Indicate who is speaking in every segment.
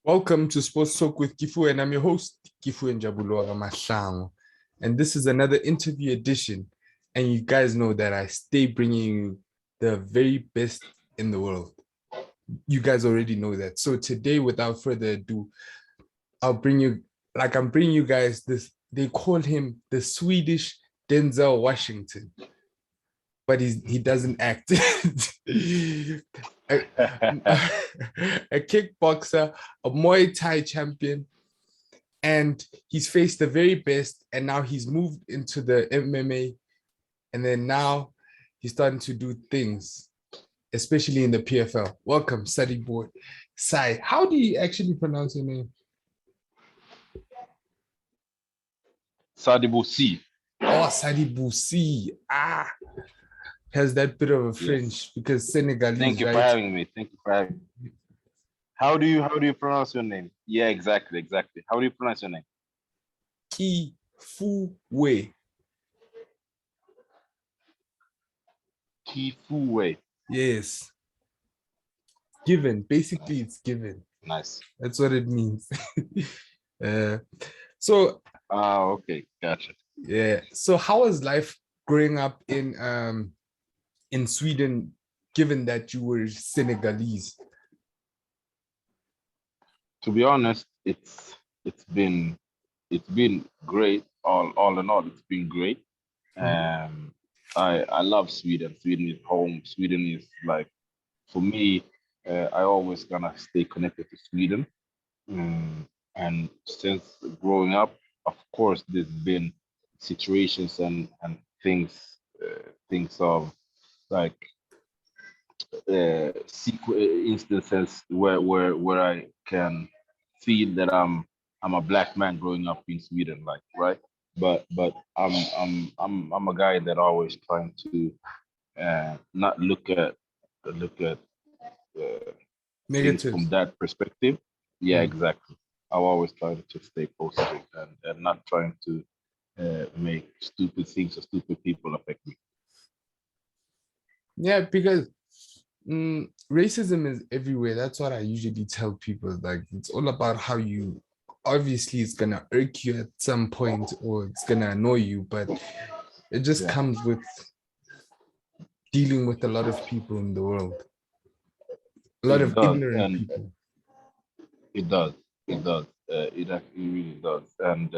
Speaker 1: Welcome to Sports Talk with Kifu, and I'm your host, Kifu Njabulwa Mashango. And this is another interview edition. And you guys know that I stay bringing you the very best in the world. You guys already know that. So today, without further ado, I'm bringing you guys this. They call him the Swedish Denzel Washington, but he doesn't act. a, a kickboxer, a Muay Thai champion, and he's faced the very best, and now he's moved into the MMA, and then now he's starting to do things, especially in the PFL. Welcome, Sadibou Sy. How do you actually pronounce your name?
Speaker 2: Sadibou Sy.
Speaker 1: Oh, Sadibou Sy. Has that bit of a French because Senegalese.
Speaker 2: Thank you for having me. Thank you for having me. How do you pronounce your name? Yeah, exactly. How do you pronounce your name?
Speaker 1: Kifuwe.
Speaker 2: Kifuwe.
Speaker 1: Yes. Given. Basically, it's given.
Speaker 2: Nice.
Speaker 1: That's what it means.
Speaker 2: Okay, gotcha.
Speaker 1: Yeah. So how was life growing up in Sweden, given that you were Senegalese?
Speaker 2: To be honest, it's been great. All in all, it's been great. I love Sweden. Sweden is home. Sweden is like, for me, I always gonna stay connected to Sweden. And since growing up, of course, there's been situations and things of like instances where I can feel that I'm a black man growing up in Sweden, like, right? But I'm a guy that always trying to not look at things from that perspective. Yeah, exactly. I've always tried to stay positive and not trying to make stupid things or stupid people affect me.
Speaker 1: Yeah, because racism is everywhere. That's what I usually tell people. Like, it's all about how you, obviously it's gonna irk you at some point or it's gonna annoy you, but it just comes with dealing with a lot of people in the world. A lot of ignorant people.
Speaker 2: It does. It actually really does. And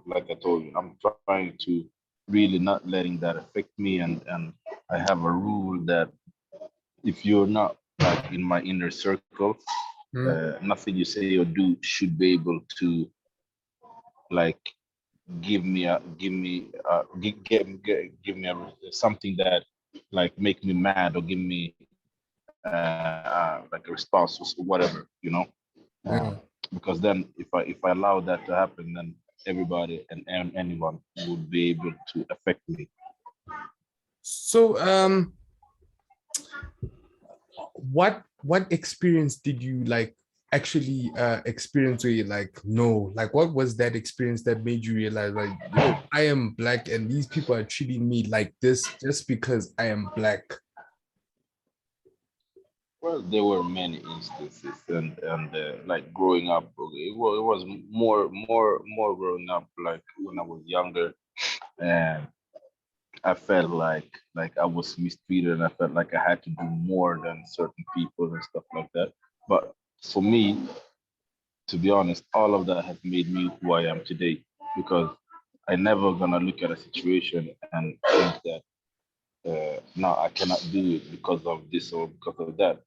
Speaker 2: like I told you, I'm trying to really not letting that affect me. And I have a rule that if you're not like in my inner circle, nothing you say or do should be able to like give me something that like make me mad or give me like a response or whatever, you know. Because then if I allow that to happen, then everybody and anyone would be able to affect me.
Speaker 1: So what experience did you like actually experience where you like, no, like what was that experience that made you realize like, yo, I am black and these people are treating me like this just because I am black?
Speaker 2: Well, there were many instances, and like growing up, it was more growing up. Like when I was younger, and I felt like I was mistreated, and I felt like I had to do more than certain people and stuff like that. But for me, to be honest, all of that has made me who I am today, because I never gonna look at a situation and think that no, I cannot do it because of this or because of that.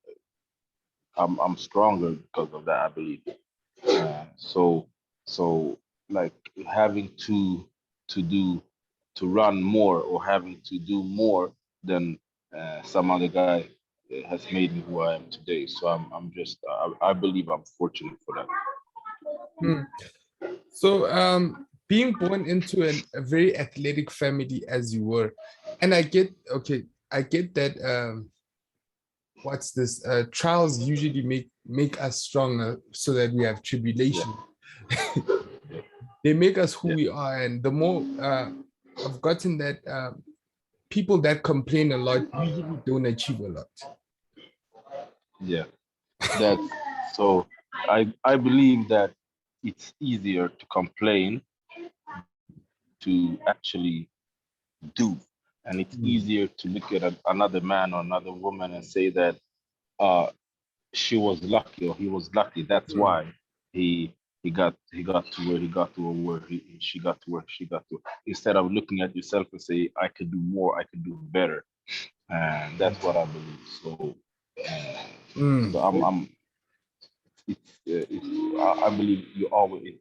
Speaker 2: I'm stronger because of that, I believe. So like having to run more or having to do more than some other guy has made me who I am today. So I'm just I believe I'm fortunate for that.
Speaker 1: So being born into a very athletic family as you were, and I get that what's this? Trials usually make us stronger so that we have tribulation. They make us who we are, and the more I've gotten that people that complain a lot usually don't achieve a lot.
Speaker 2: Yeah, that's so I believe that it's easier to complain to actually do, and it's
Speaker 1: Mm,
Speaker 2: easier to look at another man or another woman and say that uh she was lucky or he was lucky. That's
Speaker 1: mm,
Speaker 2: why he he got to where he got to, or where she got to where she got to. Instead of looking at yourself and say, I could do more, I could do better, and that's what I believe. So, uh,
Speaker 1: mm,
Speaker 2: I'm I believe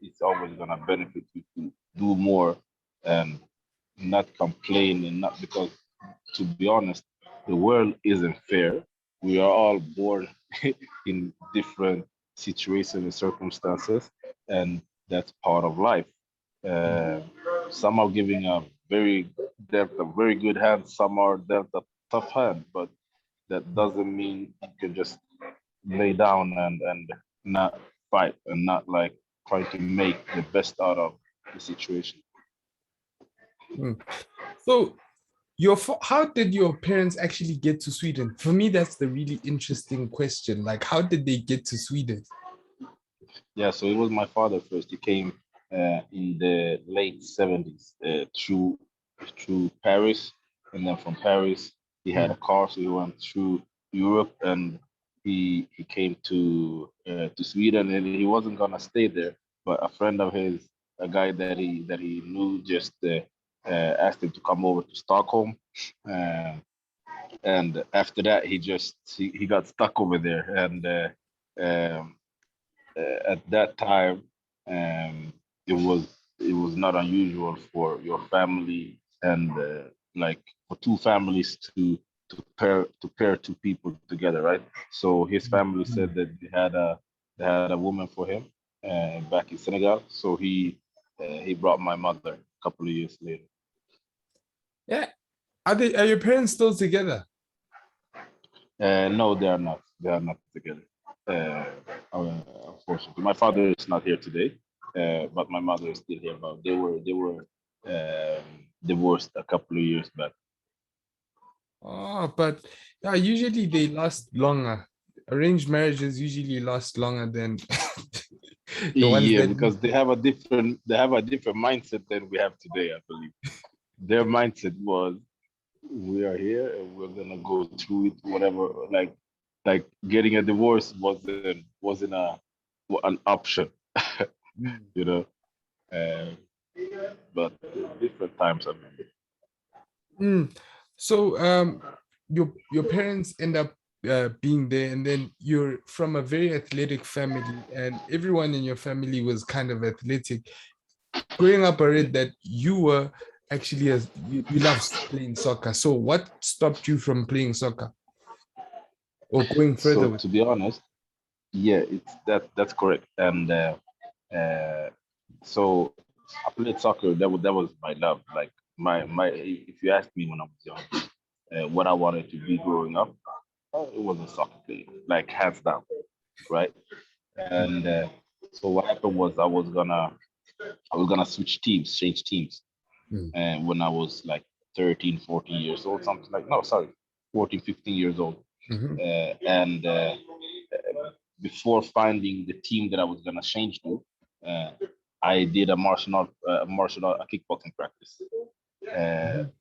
Speaker 2: it's always gonna benefit you to do more and not complain, and not because, to be honest, the world isn't fair. We are all born in different situations and circumstances, and that's part of life. Uh, some are giving a dealt a very good hand, some are dealt a tough hand, but that doesn't mean you can just lay down and not fight and not like try to make the best out of the situation.
Speaker 1: mm. So how did your parents actually get to Sweden? For me, that's the really interesting question. Like, how did they get to Sweden?
Speaker 2: Yeah, so it was my father first. He came in the late 70s through Paris, and then from Paris he had a
Speaker 1: Mm,
Speaker 2: car, so he went through Europe, and he came to Sweden, and he wasn't gonna stay there, but a friend of his, a guy that he knew, just asked him to come over to Stockholm, uh, and after that he got stuck over there, and um, at that time, um, it was not unusual for your family and like for two families to pair two people together, right? So his family
Speaker 1: mm.
Speaker 2: said that they had a woman for him back in Senegal. So he brought my mother a couple of years later.
Speaker 1: Yeah. Are your parents still together?
Speaker 2: No, they are not. They are not together. Uh, Unfortunately, my father is not here today, but my mother is still here. But they were divorced a couple of years back.
Speaker 1: Oh, but yeah, usually they last longer. Arranged marriages usually last longer than the ones
Speaker 2: Yeah,
Speaker 1: that.
Speaker 2: because they have a different mindset than we have today. I believe their mindset was, we are here and we're gonna go through it. Whatever, like getting a divorce wasn't an option,
Speaker 1: Mm.
Speaker 2: you know. Uh, but different times, I mean.
Speaker 1: Mm. So your parents end up being there, and then you're from a very athletic family, and everyone in your family was kind of athletic. Growing up, I read that you were actually you love playing soccer. So what stopped you from playing soccer or going further
Speaker 2: So
Speaker 1: with
Speaker 2: to
Speaker 1: it?
Speaker 2: be honest, yeah, that's correct. And uh, so I played soccer. That was my love. Like my if you asked me when I was young, what I wanted to be growing up, it was a soccer player, like hands down, right? And so what happened was I was gonna switch teams, change teams,
Speaker 1: Mm,
Speaker 2: and when I was like 13, 14 years old, something like, no, sorry, 14, 15 years old.
Speaker 1: mhm,
Speaker 2: And before finding the team that I was gonna change to, uh, I did a kickboxing practice. Uh,
Speaker 1: mhm.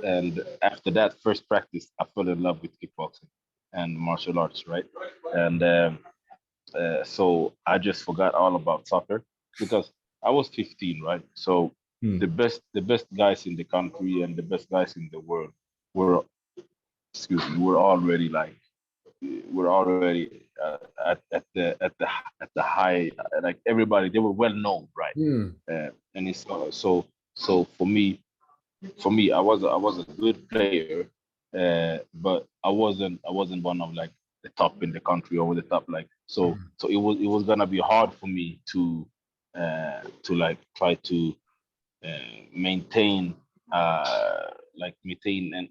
Speaker 2: and after that first practice, I fell in love with kickboxing and martial arts, right? And so I just forgot all about soccer because I was 15, right? So
Speaker 1: Mm.
Speaker 2: the best guys in the country and the best guys in the world were, excuse me, were already at the high, like everybody, they were well known, right?
Speaker 1: Mm.
Speaker 2: And it's so for me, I was a good player, but I wasn't one of like the top in the country, over the top, like, so it was gonna be hard for me to like try to maintain,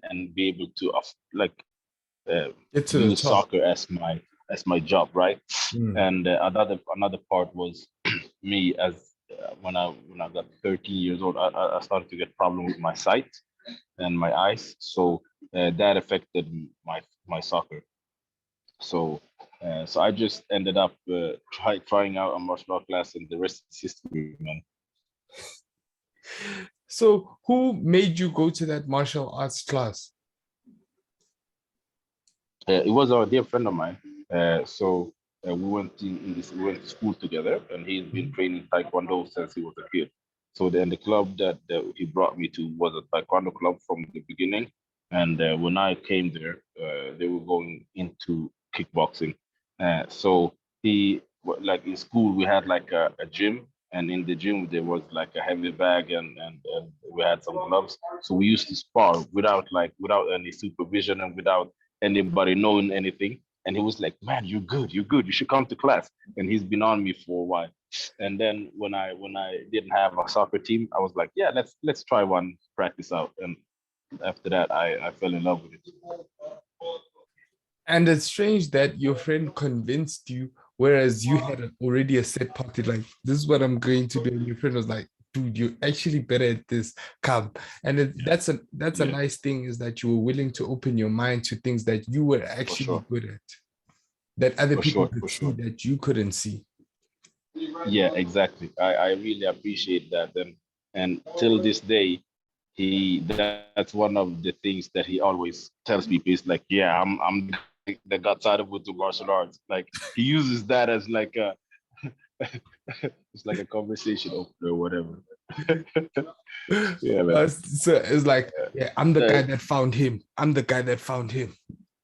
Speaker 2: and be able to uh,
Speaker 1: Get to the
Speaker 2: use
Speaker 1: top.
Speaker 2: soccer as my job, right?
Speaker 1: Mm.
Speaker 2: And another part was me, as when I got 13 years old, I started to get problems with my sight and my eyes, so that affected my soccer. So So I just ended up trying out a martial art class, and the rest is history, man.
Speaker 1: So who made you go to that martial arts class?
Speaker 2: It was a dear friend of mine. We we went to school together, and he's been training taekwondo since he was a kid. So then the club that he brought me to was a taekwondo club from the beginning. And when I came there, they were going into kickboxing. So like in school, we had like a gym, and in the gym there was like a heavy bag, and we had some gloves. So we used to spar without any supervision and without anybody knowing anything. And he was like, "Man, you're good. You should come to class." And he's been on me for a while. And then when I didn't have a soccer team, I was like, "Yeah, let's try one practice out." And after that, I fell in love with it.
Speaker 1: And it's strange that your friend convinced you, whereas you had already a set party, like, this is what I'm going to do. And your friend was like, dude, you're actually better at this. Come. And that's a
Speaker 2: Yeah,
Speaker 1: nice thing, is that you were willing to open your mind to things that you were
Speaker 2: for
Speaker 1: actually
Speaker 2: sure,
Speaker 1: good at, that other
Speaker 2: for
Speaker 1: people
Speaker 2: sure,
Speaker 1: could
Speaker 2: for
Speaker 1: see
Speaker 2: sure.
Speaker 1: that you couldn't see.
Speaker 2: Yeah, exactly. I really appreciate that. And till this day, that's one of the things that he always tells people. He's like, "Yeah, I'm the got Sadibou to martial arts." Like he uses that as like a it's like a conversation opener or whatever. Yeah, man.
Speaker 1: So it's like, yeah, I'm the guy
Speaker 2: Uh,
Speaker 1: that found him. I'm the guy that found him.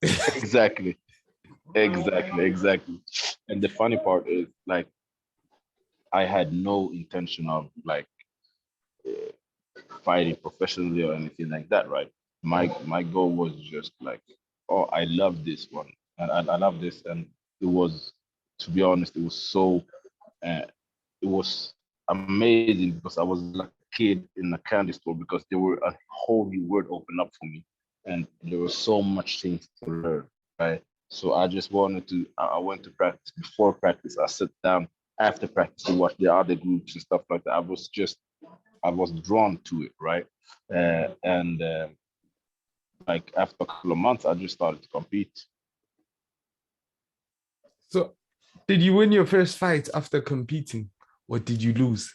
Speaker 2: exactly, exactly. And the funny part is, like, I had no intention of like fighting professionally or anything like that, right? My goal was just like, oh, I love this one, and I love this, and it was, to be honest, uh, it was amazing because I was like a kid in a candy store because there were a whole new world open up for me, and there was so much things to learn, right? So I just wanted to. I went to practice. Before practice, I sat down after practice to watch the other groups and stuff like that. I was drawn to it, right? And like after a couple of months, I just started to compete.
Speaker 1: So did you win your first fight after competing, or did you lose?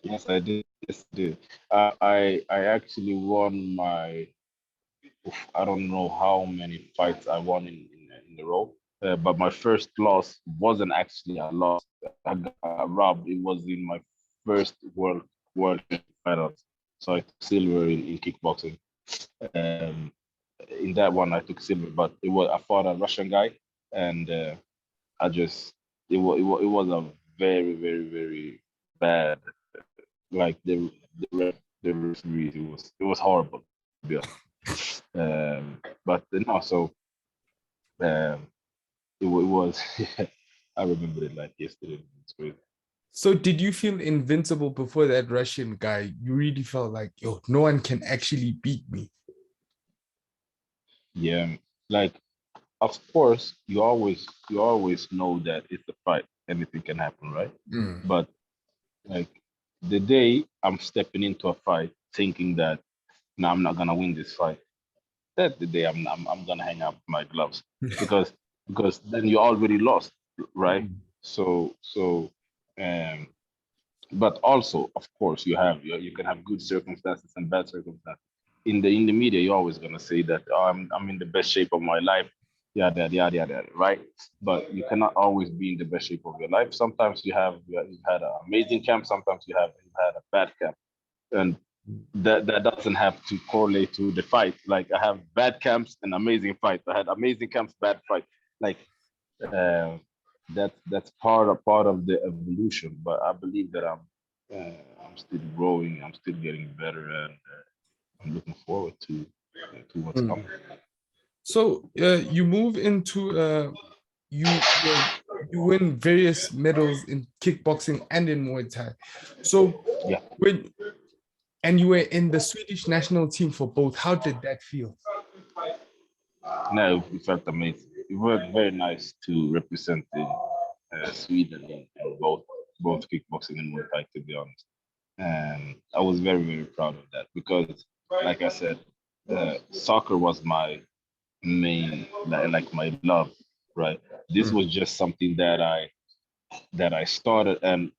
Speaker 2: Yes, I did. Yes, I did. I actually won my. I don't know how many fights I won in a row, but my first loss wasn't actually a loss. I got robbed. It was in my first world finals. So I took silver in kickboxing. Um, in that one, I took silver, but I fought a Russian guy, and I just it was a very bad, like the referees. It was horrible, to be honest. But no, so um, it was. I remember it like yesterday. It's crazy.
Speaker 1: So did you feel invincible before that Russian guy? You really felt like, yo, no one can actually beat me.
Speaker 2: Yeah, like of course you always know that it's a fight. Anything can happen, right?
Speaker 1: Mm.
Speaker 2: But like the day I'm stepping into a fight thinking that no, I'm not gonna win this fight, that's the day I'm gonna hang up my gloves because then you already lost, right?
Speaker 1: Mm.
Speaker 2: So um but also of course you can have good circumstances and bad circumstances. In the media you're always gonna say that, oh, I'm in the best shape of my life, yada, right? But you cannot always be in the best shape of your life. Sometimes you've had an amazing camp, sometimes you've had a bad camp, and that doesn't have to correlate to the fight. Like I have bad camps and amazing fights. I had amazing camps, bad fights. Like uh, that's part of the evolution. But I believe that I'm still growing. I'm still getting better, and I'm looking forward to what's
Speaker 1: Mm.
Speaker 2: coming.
Speaker 1: So you move into you win various medals in kickboxing and in Muay Thai. So
Speaker 2: Yeah.
Speaker 1: when and you were in the Swedish national team for both. How did that feel?
Speaker 2: No, it felt amazing. It was very nice to represent Sweden in both kickboxing and Muay Thai, to be honest. And I was very proud of that because, like I said, soccer was my main, like my love, right? This was just something that I started, and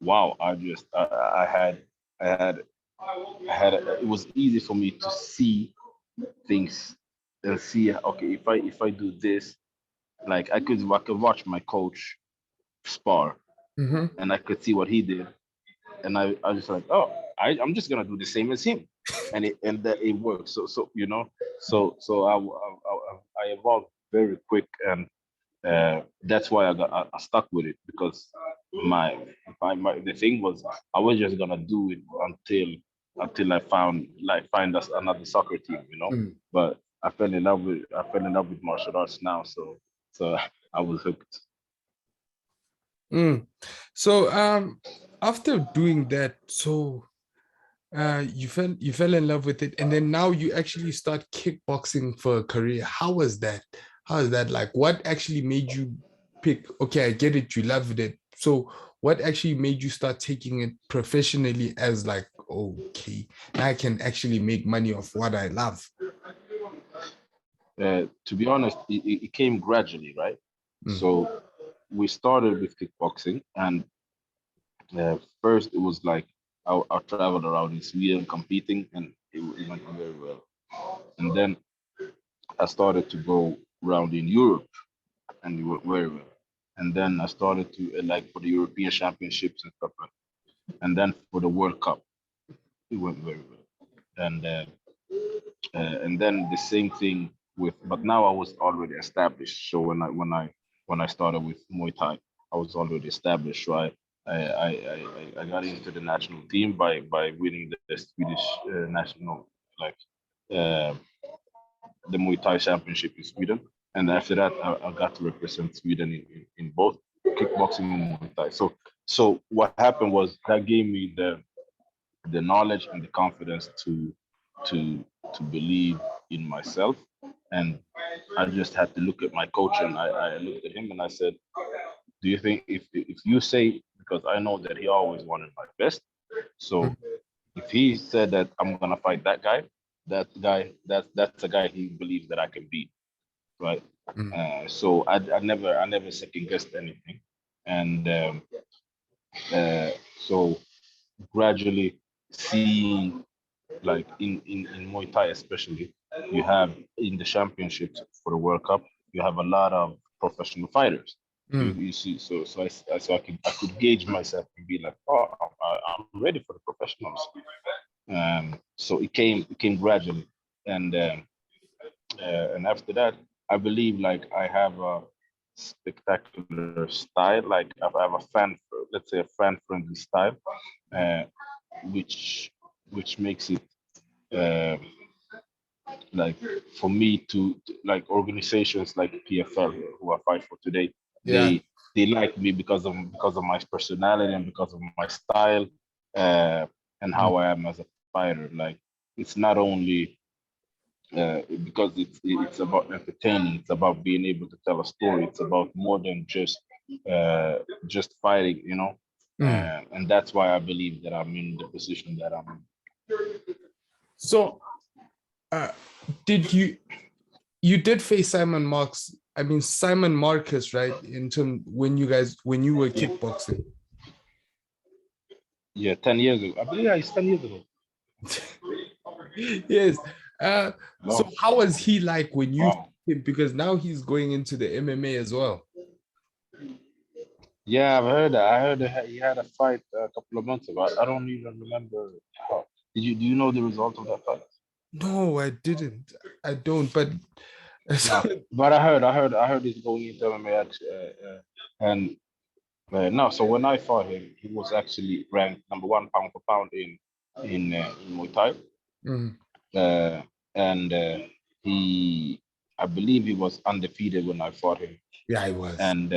Speaker 2: wow, it was easy for me to see things and see, okay, if I do this, like I could watch my coach spar,
Speaker 1: Mm-hmm.
Speaker 2: and I could see what he did, and I was like, oh, I'm just gonna do the same as him, and that it works. So I evolved very quick, and that's why I stuck with it, because the thing was, I was just gonna do it until I find us another soccer team, But I fell in love with martial arts now, so I was hooked.
Speaker 1: Mm. So after doing that, you fell in love with it, and then now you actually start kickboxing for a career. How was that? How is that like? What actually made you pick? Okay, I get it, you loved it. So what actually made you start taking it professionally as like, okay, now I can actually make money off what I love?
Speaker 2: To be honest, it came gradually, right?
Speaker 1: Mm.
Speaker 2: So we started with kickboxing, and first it was like I traveled around in Sweden competing, and it went very well. And then I started to go around in Europe, and it went very well. And then I started to like for the European Championships and stuff like that. And then for the World Cup, it went very well. And then the same thing with, but now I was already established. So when I started with Muay Thai, I was already established. Right, I got into the national team by winning the Swedish national, like uh, the Muay Thai championship in Sweden. And after that, I got to represent Sweden in both kickboxing and Muay Thai. So what happened was that gave me the knowledge and the confidence to to believe in myself. And I just had to look at my coach, and I looked at him and I said, do you think, if you say, because I know that he always wanted my best, so if he said that I'm gonna fight that's a guy he believes that I can beat, right?
Speaker 1: Mm.
Speaker 2: So I never second guessed anything, and so gradually seeing, like in Muay Thai especially, you have in the championships for the World Cup, you have a lot of professional fighters.
Speaker 1: Mm.
Speaker 2: You see, so I could gauge myself and be like, oh, I'm ready for the professionals. So it came gradually, and and after that, I believe like I have a spectacular style. Like I have a let's say a fan friendly style, uh, which makes it uh, like for me like organizations like PFL, who I fight for today,
Speaker 1: Yeah.
Speaker 2: they like me because of my personality and because of my style, uh, and
Speaker 1: Mm.
Speaker 2: how I am as a fighter. Like it's not only because it's about entertaining. It's about being able to tell a story. It's about more than just fighting,
Speaker 1: Mm.
Speaker 2: and that's why I believe that I'm in the position that I'm in.
Speaker 1: So uh, did you did face Simon Marcus, right? In term when you were kickboxing.
Speaker 2: Yeah, 10 years ago. I believe it's 10 years ago.
Speaker 1: Yes. So
Speaker 2: Long.
Speaker 1: how was he like when you
Speaker 2: Wow.
Speaker 1: because now he's going into the MMA as well.
Speaker 2: Yeah, I've heard that. I heard that he had a fight a couple of months ago. I don't even remember how. Do you know the result of that fight?
Speaker 1: No, I didn't. I don't, but
Speaker 2: No, but I heard he's going into MMA, and no. So when I fought him, he was actually ranked number one pound for pound in Muay Thai,
Speaker 1: Mm,
Speaker 2: uh, and I believe he was undefeated when I fought him,
Speaker 1: yeah, I was.
Speaker 2: and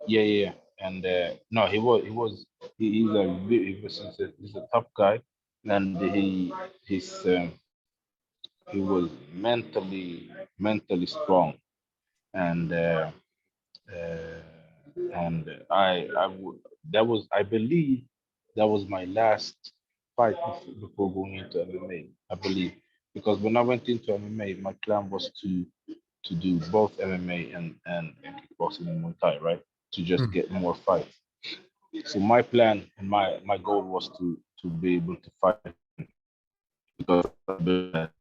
Speaker 2: yeah, and no, he's a tough guy, and he was mentally strong, and uh, and I would that was I believe that was my last fight before going into MMA. I believe, because when I went into MMA, my plan was to do both MMA and kickboxing and Muay Thai, right? To just
Speaker 1: Mm.
Speaker 2: get more fights. So my plan and my goal was to be able to fight because I believe that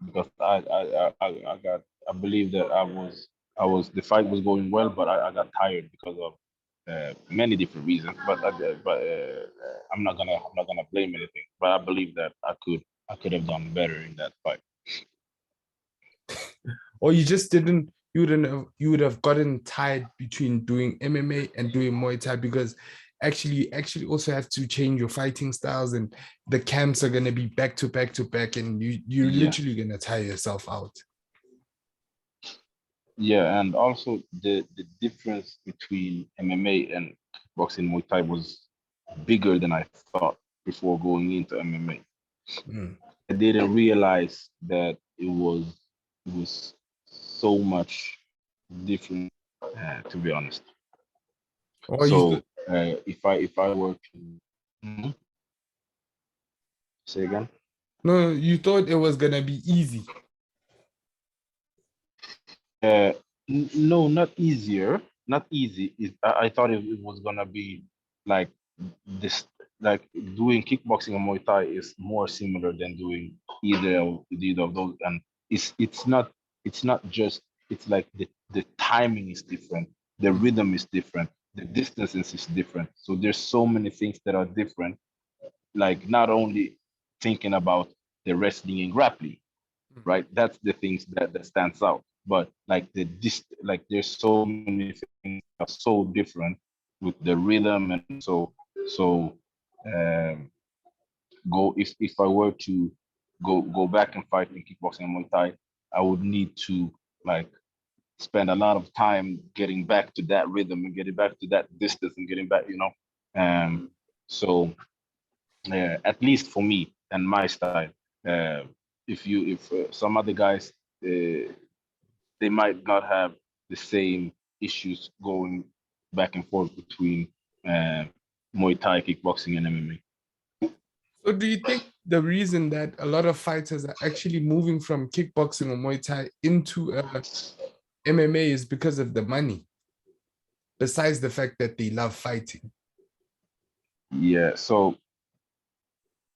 Speaker 2: because I believe that I was the fight was going well, but I got tired because of many different reasons. But I'm not gonna blame anything. But I believe that I could have done better in that fight.
Speaker 1: Or you just didn't, you would have gotten tired between doing MMA and doing Muay Thai, because actually also have to change your fighting styles, and the camps are going to be back to back to back, and you're
Speaker 2: Yeah,
Speaker 1: literally going to tire yourself out.
Speaker 2: yeah, and also the difference between MMA and boxing Muay Thai was bigger than I thought before going into MMA.
Speaker 1: Mm.
Speaker 2: I didn't realize that it was so much different, to be honest.
Speaker 1: Or you
Speaker 2: So
Speaker 1: th-
Speaker 2: if I were to Mhm. Say again.
Speaker 1: no, you thought it was going to be easy.
Speaker 2: No, not easier. Not easy. I thought it was gonna be like this, like doing kickboxing and Muay Thai is more similar than doing either of those. And it's not just it's like the timing is different, the
Speaker 1: Mm.
Speaker 2: rhythm is different, the distances is different. So there's so many things that are different. Like not only thinking about the wrestling and grappling, right? That's the things that stands out. But like like there's so many things that are so different with the rhythm, and so um, go if I were to go back and fight in kickboxing and Muay Thai, I would need to like spend a lot of time getting back to that rhythm and getting back to that distance and getting back, you know. So at least for me and my style. Uh, if some other guys, uh, they might not have the same issues going back and forth between uh, Muay Thai, kickboxing, and MMA.
Speaker 1: So do you think the reason that a lot of fighters are actually moving from kickboxing or Muay Thai into MMA is because of the money, besides the fact that they love fighting?
Speaker 2: Yeah, so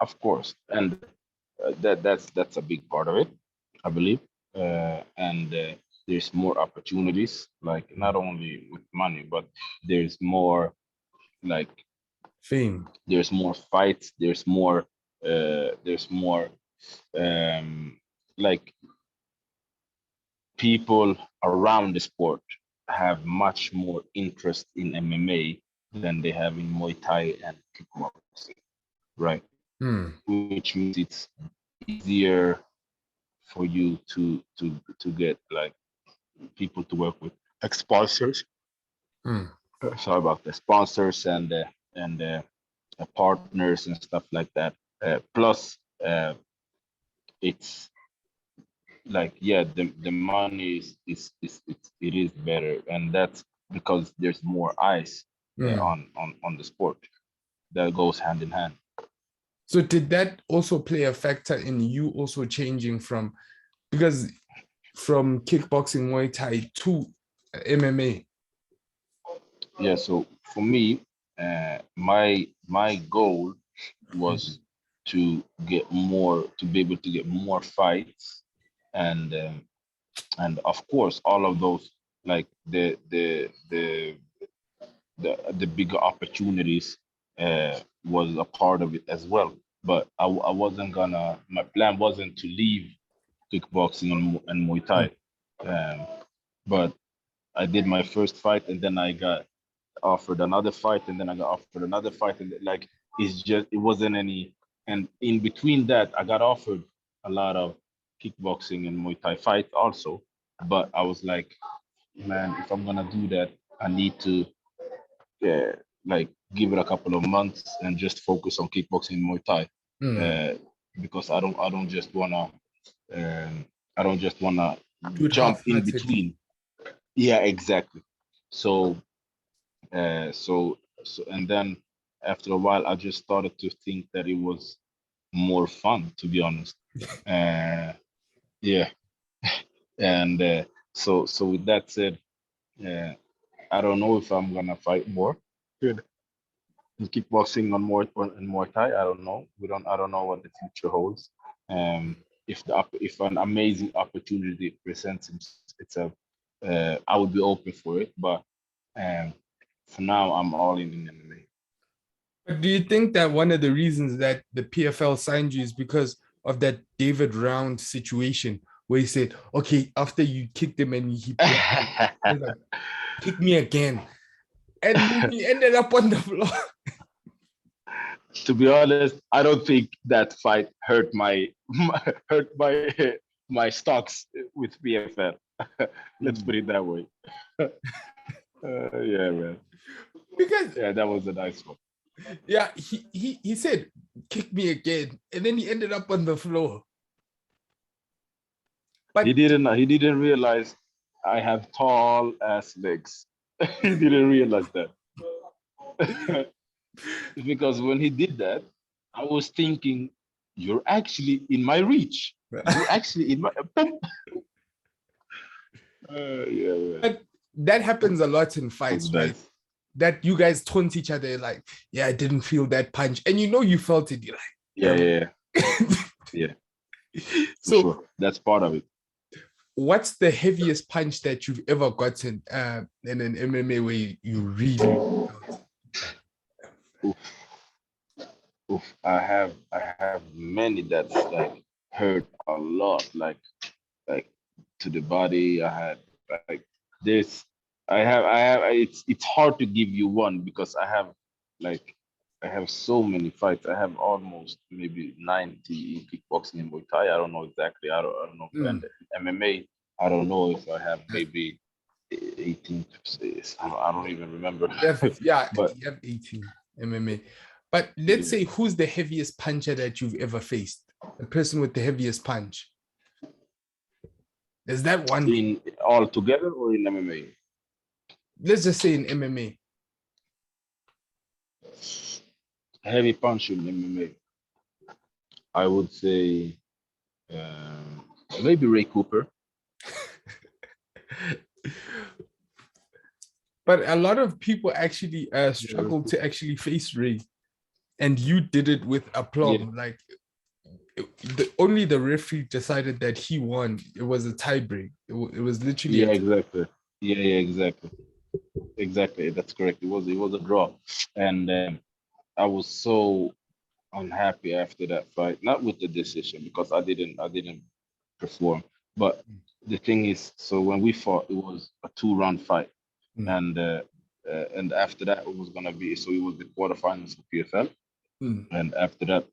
Speaker 2: of course, and that's a big part of it, I believe. And there's more opportunities, like not only with money, but there's more like
Speaker 1: Fame.
Speaker 2: there's more fights, there's more um, like people around the sport have much more interest in MMA than they have in Muay Thai and kickboxing, right?
Speaker 1: Hmm.
Speaker 2: Which means it's easier for you to get like people to work with, like sponsors.
Speaker 1: Hmm.
Speaker 2: Sorry about the sponsors and partners and stuff like that. Plus, it's like yeah, the money it is better, and that's because there's more eyes
Speaker 1: Hmm.
Speaker 2: on the sport. That goes hand in hand.
Speaker 1: So did that also play a factor in you also changing from, because from kickboxing, Muay Thai to MMA?
Speaker 2: Yeah. So for me, my goal was to be able to get more fights, and of course all of those like the bigger opportunities was a part of it as well. But I wasn't gonna. My plan wasn't to leave kickboxing and Muay Thai, um, but I did my first fight, and then I got offered another fight, and then I got offered another fight, and like it wasn't any. And in between that, I got offered a lot of kickboxing and Muay Thai fights also, but I was like, man, if I'm gonna do that, I need to uh, like give it a couple of months and just focus on kickboxing and Muay Thai,
Speaker 1: Hmm.
Speaker 2: uh, because I don't just wanna
Speaker 1: Do it
Speaker 2: jump in
Speaker 1: half-heartedly.
Speaker 2: between. Yeah, exactly. So and then after a while, I just started to think that it was more fun, to be honest. Uh, yeah, And so with that said, I don't know if I'm gonna fight more in kickboxing on more Thai. I don't know. I don't know what the future holds. Um, if an amazing opportunity presents itself, I would be open for it. But um, for now, I'm all in MMA.
Speaker 1: But do you think that one of the reasons that the PFL signed you is because of that David Round situation where he said, okay, after you kicked him and he was like, kick me again. And then he ended up on the floor.
Speaker 2: To be honest, I don't think that fight hurt hurt my stocks with PFL. Let's put it that way. Yeah, man.
Speaker 1: Because
Speaker 2: Yeah, that was a nice one.
Speaker 1: yeah, he said, kick me again. And then he ended up on the floor. But
Speaker 2: He didn't realize I have tall ass legs. He didn't realize that. Because when he did that, I was thinking, you're actually in my reach. You're actually in my yeah, man.
Speaker 1: but that happens a lot in fights, right?
Speaker 2: Nice.
Speaker 1: That you guys taunt each other like, yeah, I didn't feel that punch. And you know you felt it. You're
Speaker 2: Yeah. Yeah.
Speaker 1: So
Speaker 2: sure. That's part of it.
Speaker 1: what's the heaviest punch that you've ever gotten in an MMA where you really felt?
Speaker 2: Oof. Oof. I have many that's like hurt a lot, like to the body. I had like this. I have. It's hard to give you one because like I have so many fights. I have almost maybe 90 in kickboxing and Muay Thai. I don't know exactly. I don't know. And MMA, I don't know if I have maybe 18. I don't even remember.
Speaker 1: Yeah,
Speaker 2: But
Speaker 1: you have 18 MMA. But let's
Speaker 2: yeah.
Speaker 1: say who's the heaviest puncher that you've ever faced? The person with the heaviest punch. Is that one?
Speaker 2: In all together or in MMA?
Speaker 1: Let's just say in MMA.
Speaker 2: Heavy punch in MMA. I would say maybe Ray Cooper.
Speaker 1: But a lot of people actually struggle to actually face Ray, and you did it with aplomb.
Speaker 2: Yeah.
Speaker 1: Like only the referee decided that he won. It was a tiebreak. It was literally
Speaker 2: Yeah, exactly. Yeah, exactly. Exactly. That's correct. It was a draw, and I was so unhappy after that fight. Not with the decision because I didn't perform, but the thing is, so when we fought, it was a 2 round fight,
Speaker 1: Mm,
Speaker 2: and after that it was gonna be so it was the quarterfinals of PFL,
Speaker 1: mm,
Speaker 2: and after that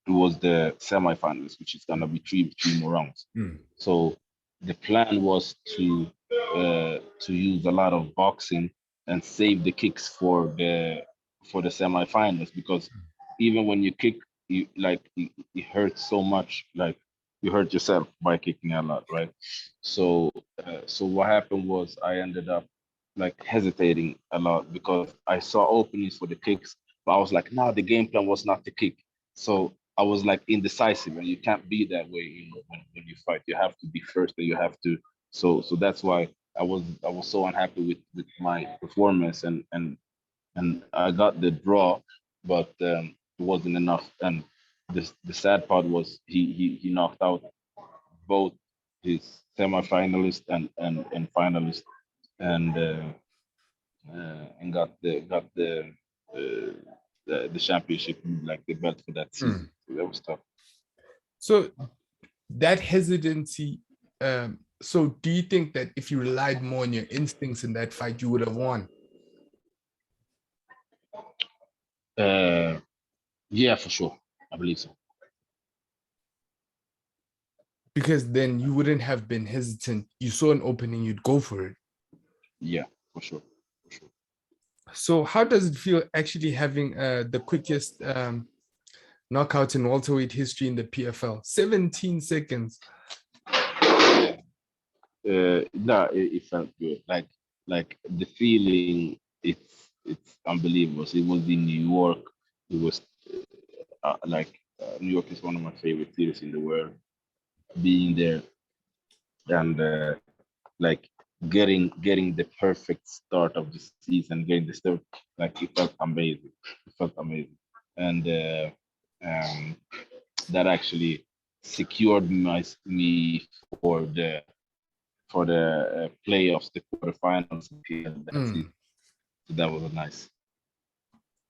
Speaker 2: it was the semifinals, which is gonna be three more rounds.
Speaker 1: mm,
Speaker 2: So the plan was to use a lot of boxing and save the kicks for the semifinals because even when you kick, you like it hurts so much, like you hurt yourself by kicking a lot, right? So what happened was I ended up like hesitating a lot because I saw openings for the kicks, but I was like, no, the game plan was not to kick. So I was like indecisive, and you can't be that way, when you fight. You have to be first, and you have to. So that's why I was so unhappy with my performance, and I got the draw, but it wasn't enough. And the sad part was he knocked out both his semifinalist and finalist, and got the championship, like the belt for that season.
Speaker 1: mm.
Speaker 2: So that was tough.
Speaker 1: So that hesitancy. So do you think that if you relied more on your instincts in that fight, you would have won?
Speaker 2: Uh, yeah, for sure. I believe so.
Speaker 1: Because then you wouldn't have been hesitant. You saw an opening, you'd go for it.
Speaker 2: Yeah, for sure. For sure.
Speaker 1: So how does it feel actually having the quickest knockout in welterweight history in the PFL? 17 seconds.
Speaker 2: No, it felt good. Like the feeling, it's unbelievable. So it was in New York. It was New York is one of my favorite cities in the world. Being there, and like getting the perfect start of the season, getting the start, like it felt amazing. It felt amazing, and that actually secured me for the playoffs, the quarterfinals in PFL that season.
Speaker 1: Mm.
Speaker 2: So that was nice.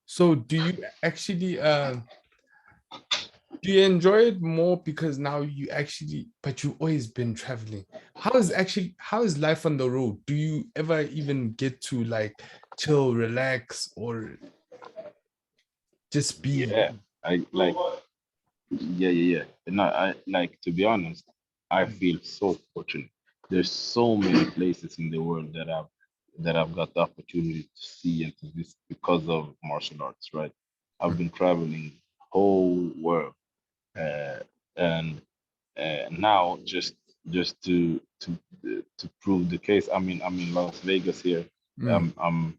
Speaker 1: So do you actually do you enjoy it more because now you actually, but you've always been traveling? How is life on the road? Do you ever even get to like chill, relax, or just be?
Speaker 2: Yeah, I like. Yeah. And I like, to be honest, I
Speaker 1: Mm,
Speaker 2: feel so fortunate. There's so many places in the world that I've got the opportunity to see and to visit because of martial arts, right? I've
Speaker 1: mm,
Speaker 2: been traveling whole world, uh, and now just to prove the case. I'm in Las Vegas here.
Speaker 1: mm.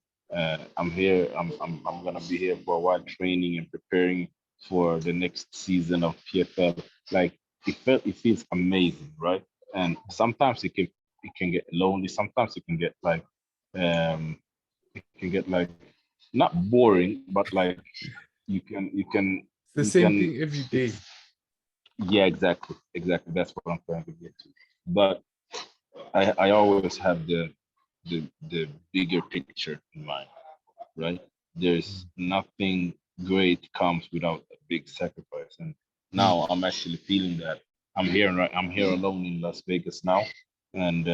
Speaker 2: I'm here. I'm gonna be here for a while, training and preparing for the next season of PFL. Like it feels amazing, right? And sometimes it can get lonely. Sometimes it can get like um it can get like not boring, but like
Speaker 1: It's the
Speaker 2: you
Speaker 1: same
Speaker 2: can
Speaker 1: thing every day.
Speaker 2: it's yeah, exactly. That's what I'm trying to get to. But I always have the bigger picture in mind, right? There's nothing great comes without a big sacrifice, and
Speaker 1: Mm.
Speaker 2: now I'm actually feeling that I'm here alone in Las Vegas now, and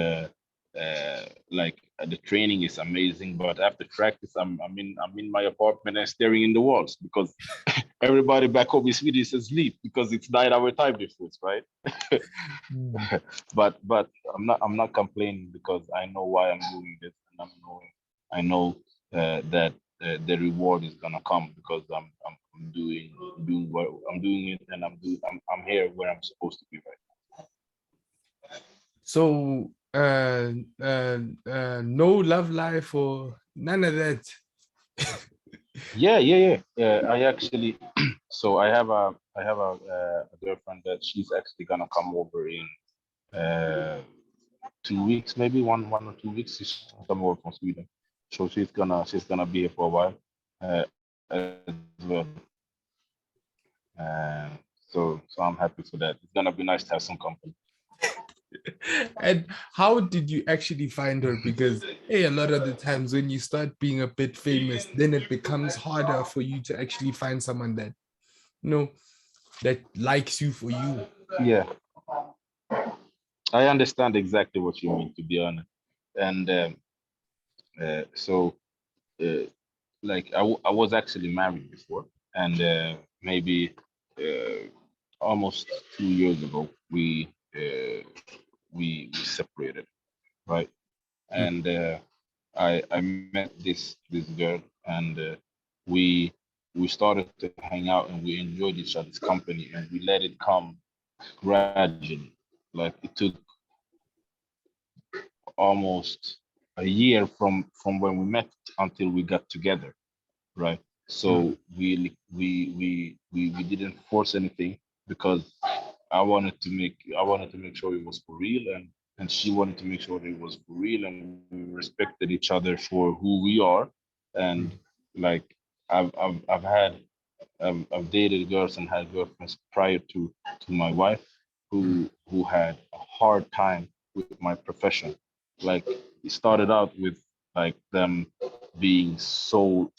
Speaker 2: like the training is amazing, but after practice, I'm in my apartment and staring in the walls because everybody back home in Sweden is asleep because it's 9 hour time difference, right?
Speaker 1: Mm.
Speaker 2: But I'm not complaining because I know why I'm doing this, and I know that the reward is gonna come because I'm doing what I'm doing it, and I'm here where I'm supposed to be, right?
Speaker 1: So no love life or none of that.
Speaker 2: Yeah. I actually, so I have a girlfriend that she's actually gonna come over in uh 2 weeks, maybe one or 2 weeks. She's come over from Sweden, so she's gonna be here for a while as well. So I'm happy for that. It's gonna be nice to have some company.
Speaker 1: And how did you actually find her? Because hey, a lot of the times when you start being a bit famous, then it becomes harder for you to actually find someone that that likes you for you.
Speaker 2: Yeah, I understand exactly what you mean, to be honest. And so, uh, like, I was actually married before, and maybe uh, almost 2 years ago, we separated, right?
Speaker 1: Mm,
Speaker 2: And I met this girl, and we started to hang out, and we enjoyed each other's company, and we let it come gradually. Like it took almost a year from when we met until we got together, right?
Speaker 1: mm,
Speaker 2: So we didn't force anything because I wanted to make sure it was for real, and she wanted to make sure it was for real, and we respected each other for who we are. And
Speaker 1: mm,
Speaker 2: like I've dated girls and had girlfriends prior to my wife
Speaker 1: mm,
Speaker 2: who had a hard time with my profession. Like it started out with like them being so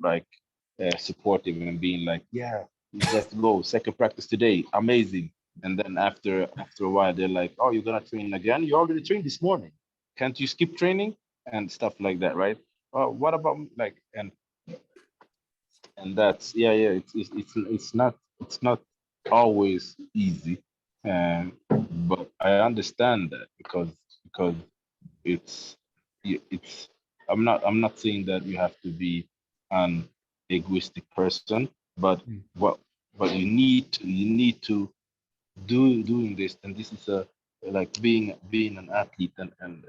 Speaker 2: like supportive and being like, yeah, let's go. Second practice today, amazing. And then after a while, they're like, oh, you're gonna train again? You already trained this morning. Can't you skip training and stuff like that, right? What about like and that's yeah. It's not always easy, but I understand that because it's it's I'm not saying that you have to be an egoistic person, but
Speaker 1: mm,
Speaker 2: what but you need to doing this, and this is a like being an athlete, and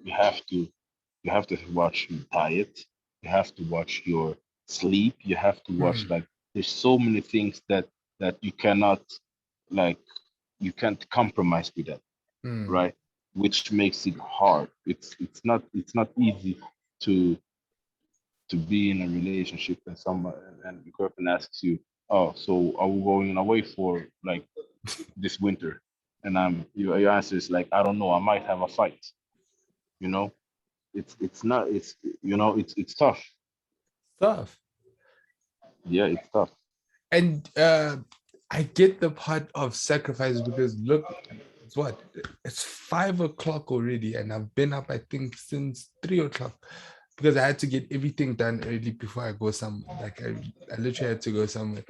Speaker 2: you have to watch your diet, you have to watch your sleep, you have to watch
Speaker 1: mm,
Speaker 2: like there's so many things that you cannot like you can't compromise with that,
Speaker 1: mm,
Speaker 2: right? which makes it hard. It's not easy to be in a relationship and someone and the girlfriend asks you, oh, so are we going away for like this winter? And your answer is like, I don't know, I might have a fight. You know, it's not it's it's tough.
Speaker 1: Stuff.
Speaker 2: Yeah, it's tough.
Speaker 1: And I get the part of sacrifice because look, it's what? It's 5 o'clock already, and I've been up, I think, since 3 o'clock because I had to get everything done early before I go somewhere. Like I literally had to go somewhere.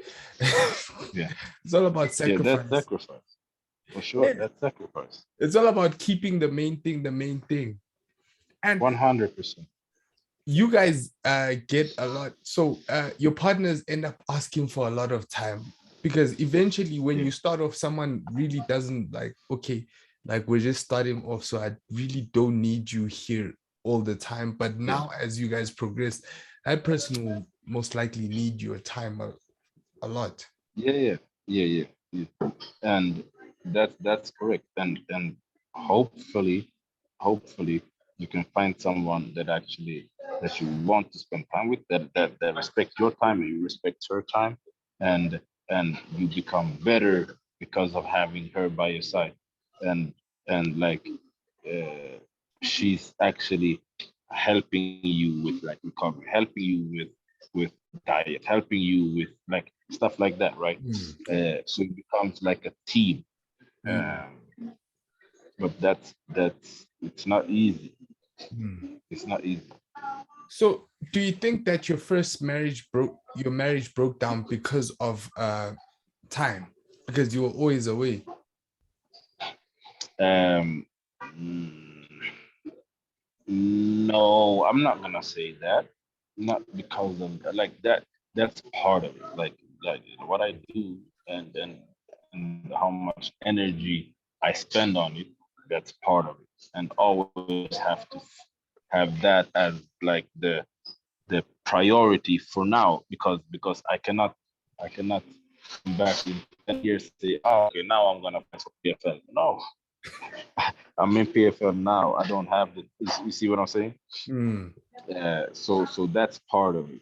Speaker 2: Yeah,
Speaker 1: It's all about
Speaker 2: yeah, that's
Speaker 1: sacrifice.
Speaker 2: sacrifice for sure.
Speaker 1: Yeah.
Speaker 2: That's sacrifice.
Speaker 1: It's all about keeping the main thing the main thing. And
Speaker 2: 100%.
Speaker 1: you guys get a lot. So your partners end up asking for a lot of time because eventually when
Speaker 2: Yeah,
Speaker 1: you start off, someone really doesn't like, okay, like we're just starting off. So I really don't need you here all the time. But
Speaker 2: yeah,
Speaker 1: now as you guys progress, that person will most likely need your time a lot.
Speaker 2: yeah, yeah, yeah, yeah, yeah. And that's correct. And hopefully, hopefully you can find someone that actually that you want to spend time with, that respect your time and you respect her time, and you become better because of having her by your side, and like uh, she's actually helping you with like recovery, helping you with diet, helping you with like stuff like that, right?
Speaker 1: Mm,
Speaker 2: So it becomes like a team.
Speaker 1: mm,
Speaker 2: But that's it's not easy.
Speaker 1: mm.
Speaker 2: It's not easy.
Speaker 1: So do you think that your marriage broke down because of time? Because you were always away?
Speaker 2: Um, mm, no, I'm not gonna say that. Not because of like that. That's part of it. Like what I do and how much energy I spend on it. That's part of it. And always have to have that as like the priority for now because I cannot come back in 10 years and say, oh, okay, now I'm gonna fight for PFL. No, I'm in PFL now. I don't have the. You see what I'm saying?
Speaker 1: Mm.
Speaker 2: So that's part of it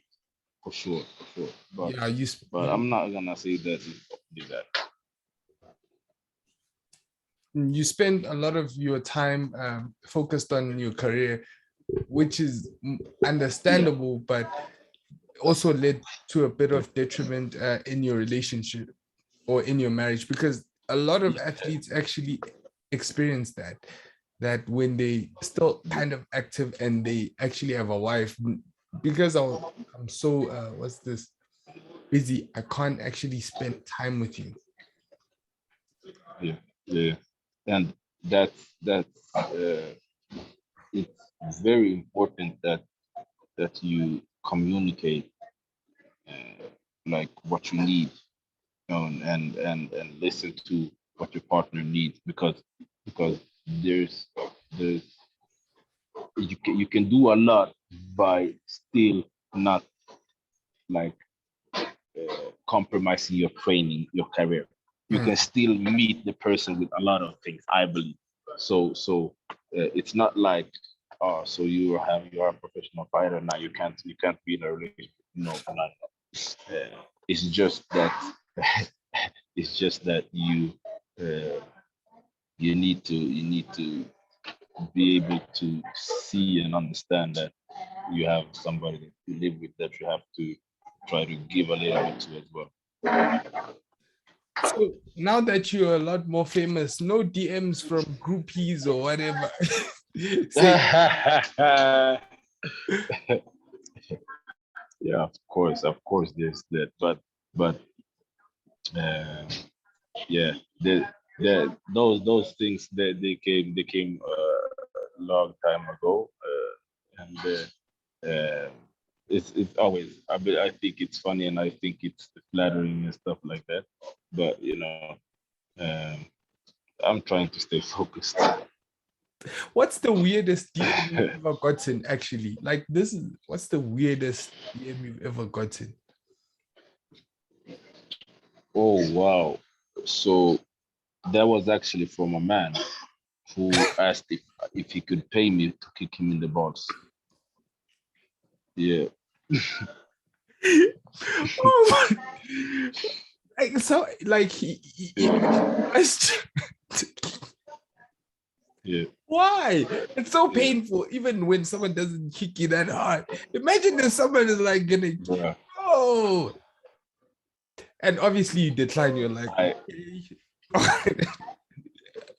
Speaker 2: for sure, for sure.
Speaker 1: Yeah,
Speaker 2: But I'm not gonna say that it's only that.
Speaker 1: you spend a lot of your time focused on your career, which is
Speaker 2: Yeah,
Speaker 1: understandable, but also led to a bit
Speaker 2: yeah,
Speaker 1: of detriment in your relationship or in your marriage because a lot of athletes actually experience that when they still
Speaker 2: yeah,
Speaker 1: kind of active and they actually have a wife because I'm so what's this busy, I can't actually spend time with you.
Speaker 2: yeah, yeah. And that's it's very important that you communicate like what you need, and listen to what your partner needs because there's you can do a lot by still not like compromising your training, your career. You
Speaker 1: Mm.
Speaker 2: can still meet the person with a lot of things, I believe. So it's not like, oh, so you are a professional fighter now. You can't be in a relationship. No, no, no. It's just that it's just that uh, you need to be able to see and understand that you have somebody that you live with that you have to try to give a little bit to as well.
Speaker 1: So now that you're a lot more famous, no DMs from groupies or whatever. Say,
Speaker 2: Yeah, of course, there's that, but uh, yeah, those things that they came a long time ago, and it's always I think it's funny and I think it's flattering and stuff like that, but um, I'm trying to stay focused.
Speaker 1: what's the weirdest DM you've ever gotten? Actually, like what's the weirdest DM you've ever gotten?
Speaker 2: Oh wow! So that was actually from a man. who asked if he could pay me to kick him in the balls. Yeah.
Speaker 1: Oh my. Like, so, like, he
Speaker 2: Yeah.
Speaker 1: why? It's so painful, even when someone doesn't kick you that hard. Imagine if someone is like gonna,
Speaker 2: Yeah.
Speaker 1: oh, and obviously you decline. You're like, okay.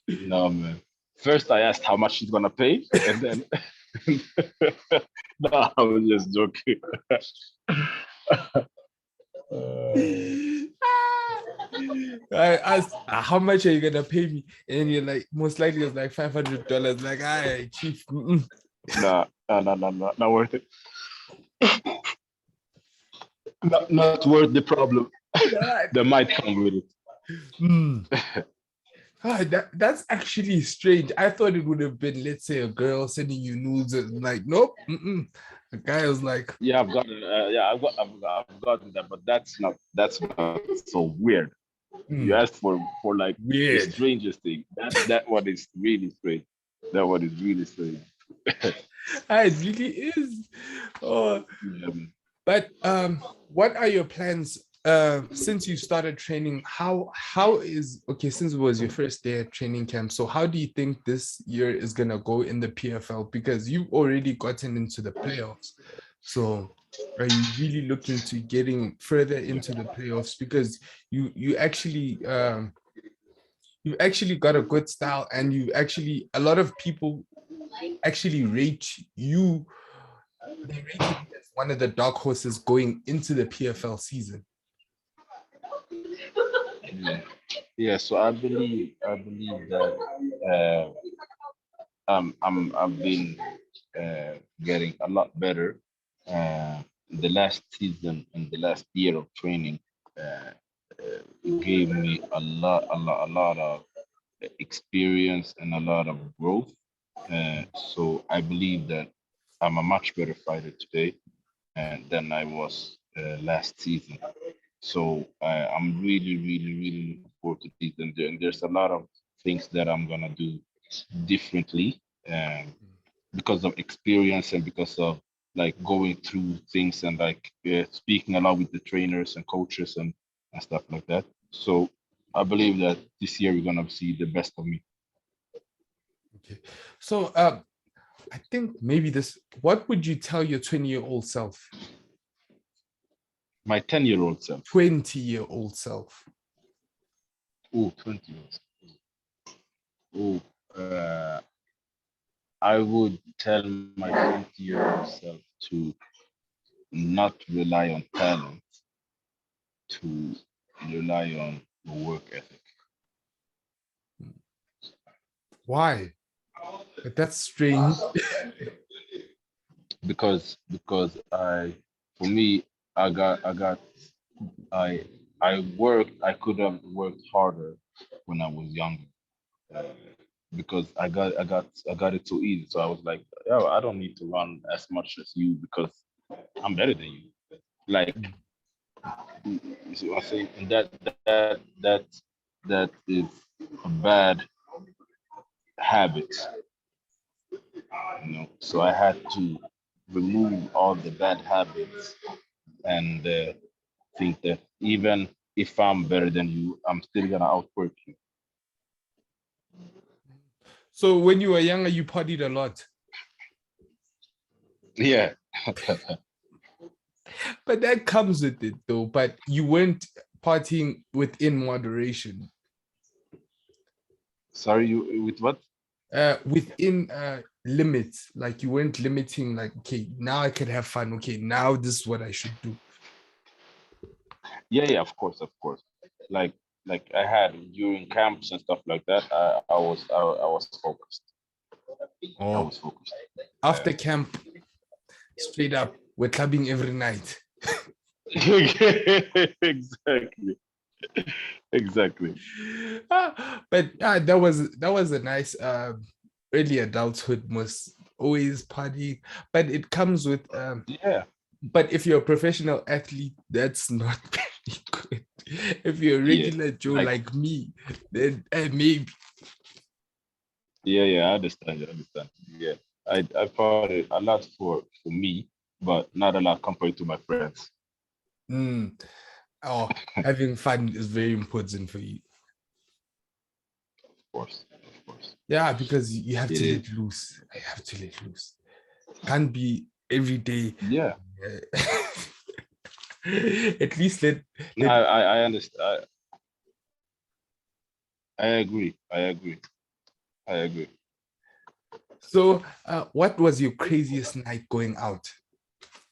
Speaker 2: No, man. First, I asked how much he's gonna pay, and then no, I was just joking.
Speaker 1: I asked, how much are you gonna pay me? And you're like, most likely it's like $500. Like, I chief.
Speaker 2: No, not worth it. Not worth the problem that might come with it.
Speaker 1: That's actually strange. I thought it would have been, let's say, a girl sending you nudes and like, nope. The guy was like,
Speaker 2: yeah, I've gotten that, but that's not so weird. You asked for like
Speaker 1: weird.
Speaker 2: the strangest thing. That one is really strange. That one is really strange.
Speaker 1: It really is. Oh, but what are your plans? Since you started training, how is, okay, since it was your first day at training camp, so how do you think this year is gonna go in the PFL? Because you've already gotten into the playoffs. So are you really looking to getting further into the playoffs? Because you actually you've actually got a good style, and you actually, a lot of people actually rate you, they rate you as one of the dark horses going into the PFL season.
Speaker 2: Yeah, so I believe that I've been getting a lot better. The last season and the last year of training gave me a lot of experience and a lot of growth. So I believe that I'm a much better fighter today than I was last season. So I'm really looking forward to this, and there's a lot of things that I'm gonna do differently because of experience and because of like going through things and like speaking a lot with the trainers and coaches and stuff like that. So I believe that this year we're gonna see the best of me.
Speaker 1: Okay, so I think maybe this. What would you tell your 20-year-old self?
Speaker 2: My 10-year-old self.
Speaker 1: 20-year-old self.
Speaker 2: Oh, 20 years. Oh, I would tell my 20-year-old self to not rely on talent, to rely on work ethic.
Speaker 1: Why? But that's strange.
Speaker 2: because for me I worked. I could have worked harder when I was younger because I got it too easy. So I was like, yeah, I don't need to run as much as you because I'm better than you. Like, you see what I'm saying? And that is a bad habit, So I had to remove all the bad habits and think that even if I'm better than you, I'm still gonna outwork you.
Speaker 1: So when you were younger, you partied a lot.
Speaker 2: Yeah.
Speaker 1: But that comes with it though. But you weren't partying within moderation.
Speaker 2: Sorry, you with what?
Speaker 1: Within limits. Like you weren't limiting, like, okay, now I could have fun. Okay, now this is what I should do.
Speaker 2: Yeah, of course. Like I had during camps and stuff like that, I was focused. I was focused.
Speaker 1: After camp, straight up, we're clubbing every night.
Speaker 2: Exactly.
Speaker 1: But that was a nice early adulthood, must always party, but it comes with
Speaker 2: yeah.
Speaker 1: But if you're a professional athlete, that's not very good. If you're a regular Joe like me, then maybe.
Speaker 2: Yeah, I understand. I understand. Yeah, I found it a lot for me, but not a lot compared to my friends.
Speaker 1: Mm. Oh, having fun is very important for you.
Speaker 2: Of course,
Speaker 1: Yeah, because you have
Speaker 2: it
Speaker 1: to
Speaker 2: is.
Speaker 1: let loose. I have to let loose. Can't be every day.
Speaker 2: Yeah,
Speaker 1: At least let
Speaker 2: no,
Speaker 1: let.
Speaker 2: I understand. I agree. I agree. I agree.
Speaker 1: So, what was your craziest night going out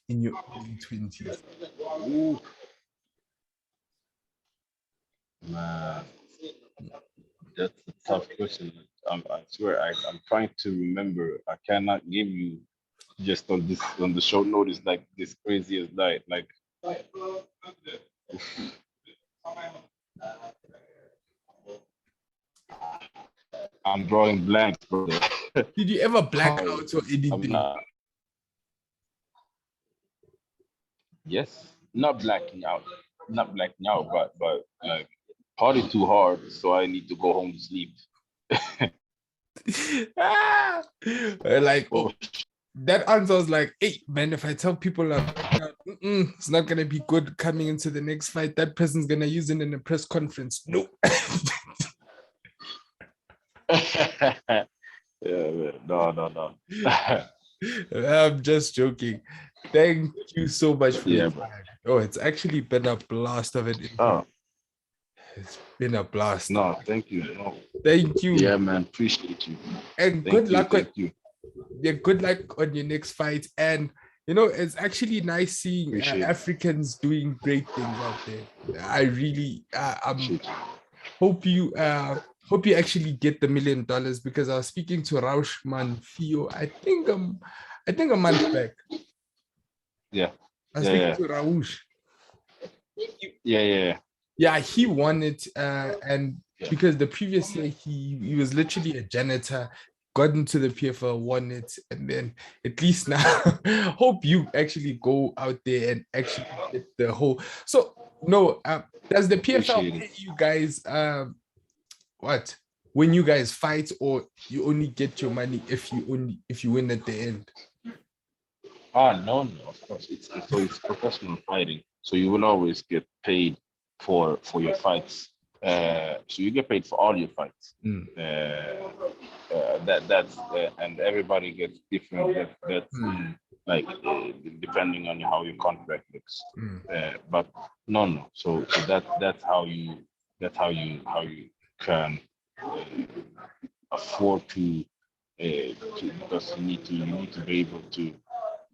Speaker 1: in your early 20s?
Speaker 2: Ooh, man, that's a tough question. I swear, I'm trying to remember. I cannot give you just on the short notice like this craziest night. Like I'm drawing blanks, brother.
Speaker 1: Did you ever black
Speaker 2: Oh,
Speaker 1: out or
Speaker 2: I'm
Speaker 1: anything?
Speaker 2: not. Yes, not blacking out, not blacking out, but like party too hard, so I need to go home to sleep.
Speaker 1: Ah! Like,
Speaker 2: Oh,
Speaker 1: oh, that answer was like, hey, man, if I tell people I'm blacking out, it's not going to be good coming into the next fight. That person's going to use it in a press conference. No.
Speaker 2: yeah, man. No, no, no.
Speaker 1: I'm just joking. Thank you so much for your
Speaker 2: Yeah, bro.
Speaker 1: time. Oh, it's actually been a blast of an interview.
Speaker 2: Oh,
Speaker 1: It's been a blast.
Speaker 2: no, thank you. No.
Speaker 1: Thank you.
Speaker 2: Yeah, man. Appreciate you.
Speaker 1: And good
Speaker 2: Thank you.
Speaker 1: luck on
Speaker 2: Thank you.
Speaker 1: yeah, good luck on your next fight. And it's actually nice seeing
Speaker 2: Appreciate it.
Speaker 1: Africans doing great things out there. I really
Speaker 2: Appreciate you.
Speaker 1: hope you hope you actually get the $1 million because I was speaking to Rauschman Theo, I think a month back.
Speaker 2: Yeah.
Speaker 1: I was
Speaker 2: Yeah,
Speaker 1: speaking
Speaker 2: yeah.
Speaker 1: to Rausch.
Speaker 2: Yeah, yeah,
Speaker 1: Yeah, he won it, and
Speaker 2: yeah.
Speaker 1: because the previous year he was literally a janitor, got into the PFL, won it, and then at least now, hope you actually go out there and actually get the whole. So no, does the PFL
Speaker 2: Appreciate it.
Speaker 1: pay you guys what when you guys fight, or you only get your money if you win at the end?
Speaker 2: Ah, no, no, of course. It's professional fighting. So you will always get paid for your fights. So you get paid for all your fights.
Speaker 1: Mm,
Speaker 2: That's and everybody gets different. That's
Speaker 1: mm,
Speaker 2: like depending on how your contract looks.
Speaker 1: mm,
Speaker 2: But no, no. So that's how you can afford to because you need to be able to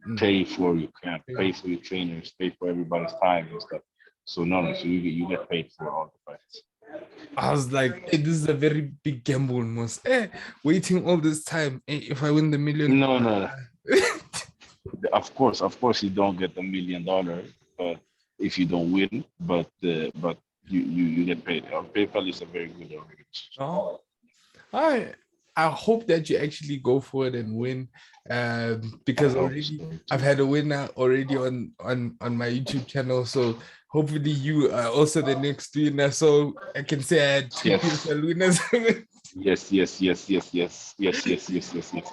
Speaker 1: mm.
Speaker 2: pay for your camp, pay for your trainers, pay for everybody's time and stuff. So no, no. So you get paid for all the fights.
Speaker 1: I was like, hey, this is a very big gamble, most. Waiting all this time. Hey, if I win the million,
Speaker 2: No, no. Of course, you don't get $1 million, but if you don't win, but you get paid. PayPal is a very good organization.
Speaker 1: no. I I hope that you actually go for it and win.
Speaker 2: I
Speaker 1: Because
Speaker 2: hope
Speaker 1: already
Speaker 2: so
Speaker 1: I've
Speaker 2: too.
Speaker 1: had a winner already on my YouTube channel. So hopefully you are also the next winner. So I can say I had two
Speaker 2: Yes,
Speaker 1: PFL winners.
Speaker 2: yes.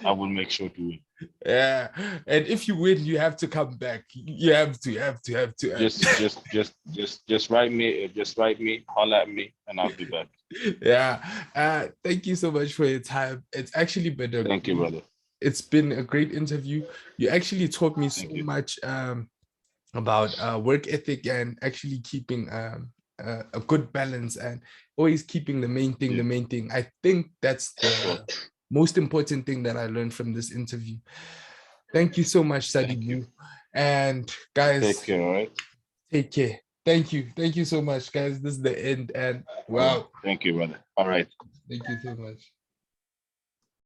Speaker 2: I will make sure to win.
Speaker 1: Yeah. And if you win, you have to come back. You have to.
Speaker 2: Just write me, holler at me, and I'll be back.
Speaker 1: Yeah. Thank you so much for your time.
Speaker 2: Thank you, brother.
Speaker 1: It's been a great interview. You actually taught me so
Speaker 2: Thank you.
Speaker 1: much about work ethic and actually keeping a good balance and always keeping the
Speaker 2: Yeah,
Speaker 1: main thing. I think that's
Speaker 2: of course.
Speaker 1: the most important thing that I learned from this interview. Thank you so much,
Speaker 2: Thank you.
Speaker 1: Sadibou. And
Speaker 2: Take
Speaker 1: guys,
Speaker 2: care, all right?
Speaker 1: take care. Thank you. Thank you so much, guys. This is the end. And
Speaker 2: All right.
Speaker 1: wow,
Speaker 2: Thank you, brother. All right.
Speaker 1: thank you so much.